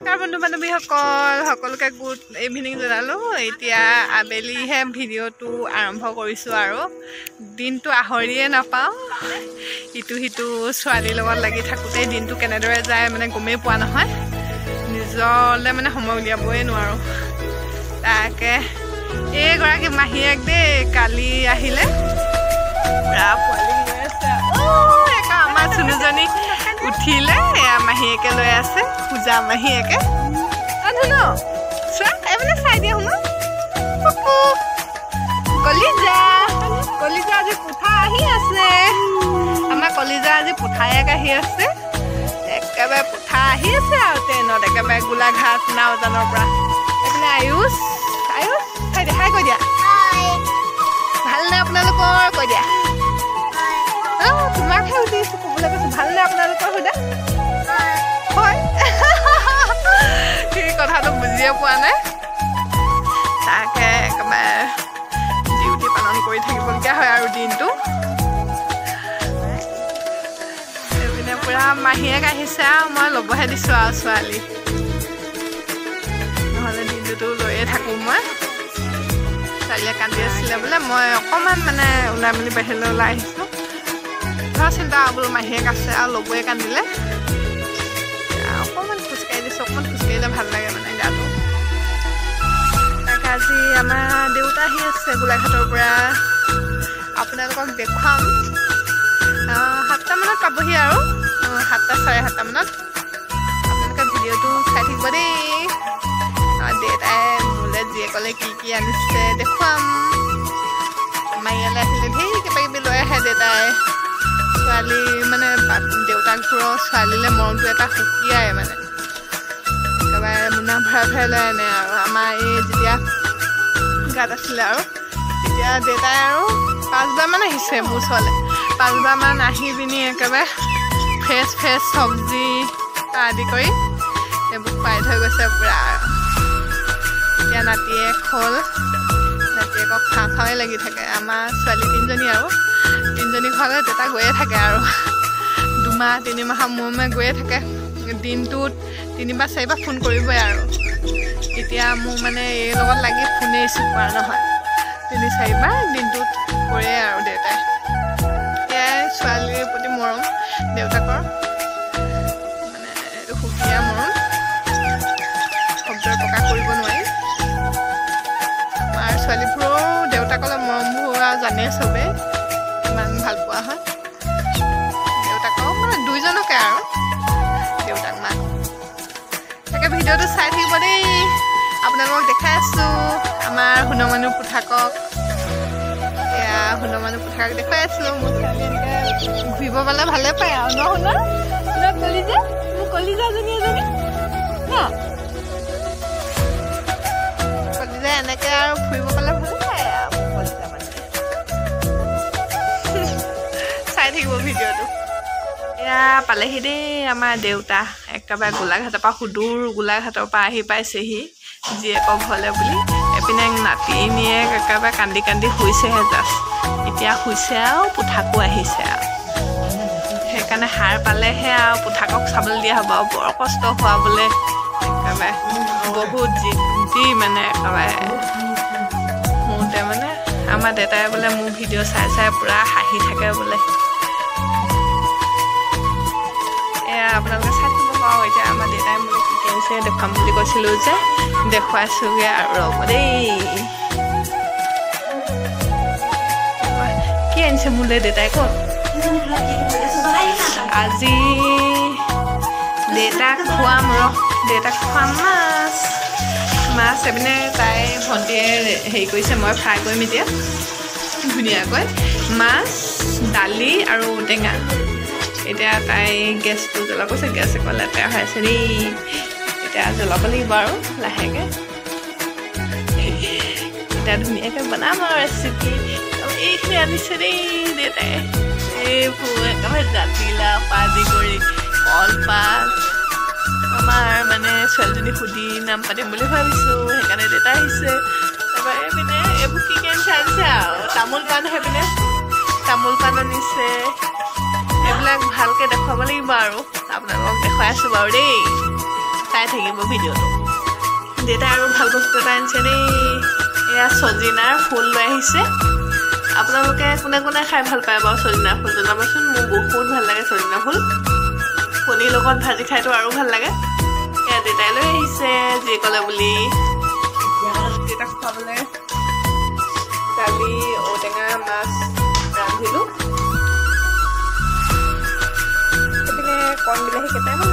বন্ধু বান্ধৱীসকল সকলোকে good evening জনালোঁ। এতিয়া আবেলিহে ভিডিঅ'টো আৰম্ভ কৰিছোঁ আৰু দিনটো আহৰিয়ে নাপাওঁ। ইটো সিটো ছোৱালীৰ লগত লাগি থাকোঁতেই দিনটো কেনেদৰে যায় মানে গমেই পোৱা নহয়। নিজলৈ মানে সময় উলিয়াবই নোৱাৰোঁ। তাকে এইগৰাকী মাহীয়েক দেই কালি আহিলে পুৰা পোৱালি লৈ আছে। আমাৰ চুনুজনী উঠিলে এয়া মাহীয়েকে লৈ আছে পূজা মাহীয়েকে। ধুনো চোৱা এইপিনে চাই দিয়া শুনো কলিজা কলিজা আজি পুঠা আহি আছে। আমাৰ কলিজা আজি পুঠায়েক আহি আছে। একেবাৰে পুঠা আহি আছে আৰু ট্ৰেইনত একেবাৰে গোলাঘাট নাওজানৰ পৰা। এইপিনে আয়ুষ আয়ুষ চাই দিয়া হাই কৈ দিয়া ভালনে আপোনালোকৰ কৈ দিয়া। তোমাকহে সুধিছোঁ ক'বলৈ কৈছোঁ ভালনে আপোনালোকৰ সোধা হয়। সেই কথাটো বুজিয়ে পোৱা নাই। তাকে একেবাৰে ডিউটি পালন কৰি থাকিবলগীয়া হয় আৰু দিনটো। এইপিনে পুৰা মাহীয়েক আহিছে আৰু মই ল'বহে দিছোঁ আৰু ছোৱালী, নহ'লে দিনটোতো লৈয়ে থাকোঁ মই। ছোৱালীয়ে কান্দি আছিলে বোলে, মই অকণমান মানে ওলাই মেলি বাহিৰলৈ ওলাই আহিছোঁ। চিন্তা বোলো মাহীয়েক আছে আৰু ল'বই কান্দিলে। অকণমান খোজকাঢ়ি দিছোঁ, অকণমান খোজকাঢ়িলে ভাল লাগে মানে গাটো। তাকে আজি আমাৰ দেউতা আহি আছে গোলাঘাটৰ পৰা। আপোনালোকক দেখুৱাম 7টামানত পাবহি আৰু 7টা 7:30 মানত। আপোনালোকে ভিডিঅ'টো চাই থাকিব দেই। দেউতাই মোলৈ জীয়েকলে কি আনিছে দেখুৱাম। আমাৰ ইয়ালৈ আহিলে ঢেৰ কিবা কিবি লৈ আহে দেউতাই। ছোৱালী মানে দেউতাকবোৰৰ ছোৱালীলৈ মৰমটো এটা সুকীয়াই মানে একেবাৰে মোনা ভৰাই লৈ আনে আৰু। আমাৰ এই যেতিয়া গাত আছিলে আৰু তেতিয়া দেউতাই আৰু 5বাৰমান আহিছে মোৰ ওচৰলৈ। 5বাৰমান আহি পিনি একেবাৰে ফ্ৰেছ চব্জি আদি কৰি এইবোৰ খুৱাই থৈ গৈছে পূৰা। এতিয়া নাতিয়েক হ'ল, নাতিয়েকক খাওঁৱে লাগি থাকে। আমাৰ ছোৱালী 3জনী আৰু 3জনী ঘৰলৈ দেউতা গৈয়ে থাকে আৰু 2-3 মাহৰ মূৰে গৈয়ে থাকে। দিনটোত 3-4 4বাৰ ফোন কৰিবই আৰু। এতিয়া মোৰ মানে এই লগত লাগি ফোনেই ৰিচিভ কৰা নহয়। 3-4বাৰ দিনটোত কৰে আৰু দেউতাই। এয়াই ছোৱালীৰ প্ৰতি মৰম দেউতাকৰ, মানে এইটো সুকীয়া মৰম, শব্দৰে প্ৰকাশ কৰিব নোৱাৰি। আমাৰ ছোৱালীবোৰো দেউতাকলৈ মৰমবোৰ আৰু জানে চবেই ইমান ভাল পোৱা হয়। দেউতাকক মানে 2জনকে আৰু দেউতাক মাক। তাকে ভিডিঅ'টো চাই থাকিব দেই। আপোনালোকক দেখাই আছোঁ আমাৰ সোণমানু পুঠাকক। এয়া সোণমানু পুঠাকক দেখুৱাই আছোঁ। মোৰ ছোৱালী এনেকৈ ঘূৰিব পালে ভালে পায় আৰু ন শুনা কলিজা মোৰ কলিজাজনী এজনী ন কলিজা এনেকৈ আৰু ফুৰিব পালে ভালে পায় আৰু কলিজা মানে। চাই থাকিব ভিডিঅ'টো। এয়া পালেহি দেই আমাৰ দেউতা একেবাৰে গোলাঘাটৰ পৰা সুদূৰ গোলাঘাটৰ পৰা আহি পাইছেহি জীয়েকৰ ঘৰলৈ বুলি। এপিনে নাতিনীয়েক একেবাৰে কান্দি শুইছেহে জাষ্ট। এতিয়া শুইছে আৰু পুঠাকো আহিছে আৰু সেইকাৰণে সাৰ পালেহে আৰু পুঠাকক চাবলৈ দিয়া হ'ব আৰু। বৰ কষ্ট খোৱাবলৈ একেবাৰে বহুত যি মানে একেবাৰে শুওঁতে মানে আমাৰ দেউতাই বোলে মোৰ ভিডিঅ' চাই পূৰা হাঁহি থাকে বোলে। এয়া আপোনালোকে চাই থাকিব পাৰোঁ। এতিয়া আমাৰ দেউতাই মোক কি আনিছে দেখুৱাম বুলি কৈছিলোঁ যে দেখুৱাইছোগৈ আৰু ৰ'ব দেই। কি আনিছে মোলৈ দেউতাই কওক। আজি দেউতাক খুৱাম দেউতাক খুৱাম মাছ এইপিনে তাই ভণ্টিয়ে হেৰি কৰিছে, মই ফ্ৰাই কৰিম এতিয়া ধুনীয়াকৈ। মাছ দালি আৰু ঔটেঙা। এতিয়া তাই গেছটো জ্বলাব কৈছে, গেছ আকৌ লেতেৰা হৈ আছে দেই। এতিয়া জ্বলাব লাগিব আৰু লাহেকৈ। এতিয়া ধুনীয়াকৈ বনাম আৰু ৰেচিপি। এইখিনি আনিছে দেই দেউতাই। এইবোৰ একেবাৰে জাতিলাও আদি কৰি কলপাত। আমাৰ মানে ছোৱালীজনী সুধি নাম পাতিম বুলি ভাবিছোঁ, সেইকাৰণে দেউতাই আহিছে। তাৰপৰা এইপিনে এইবোৰ কি আনিছে আৰু তামোল পাণ, সেইপিনে তামোল পাণ আনিছে। এইবিলাক ভালকৈ দেখুৱাব লাগিব আৰু আপোনালোকক দেখুৱাই আছোঁ বাৰু দেই। চাই থাকিব ভিডিঅ'টো দেউতাই আৰু ভাল বস্তু এটা আনিছে দেই এয়া সজিনাৰ ফুল লৈ আহিছে আপোনালোকে কোনে কোনে খাই ভাল পায় বাৰু সজিনাৰ ফুল জনাবচোন মোৰ বহুত ভাল লাগে সজিনা ফুল কণীৰ লগত ভাজি খাইতো আৰু ভাল লাগে এয়া দেউতাই লৈ আহিছে যি ক'লে বুলি দেউতাক খুৱাবলৈ দালি ঔটেঙা মাছ ৰান্ধিলোঁ এইপিনে কণ বিলাহী কেইটামান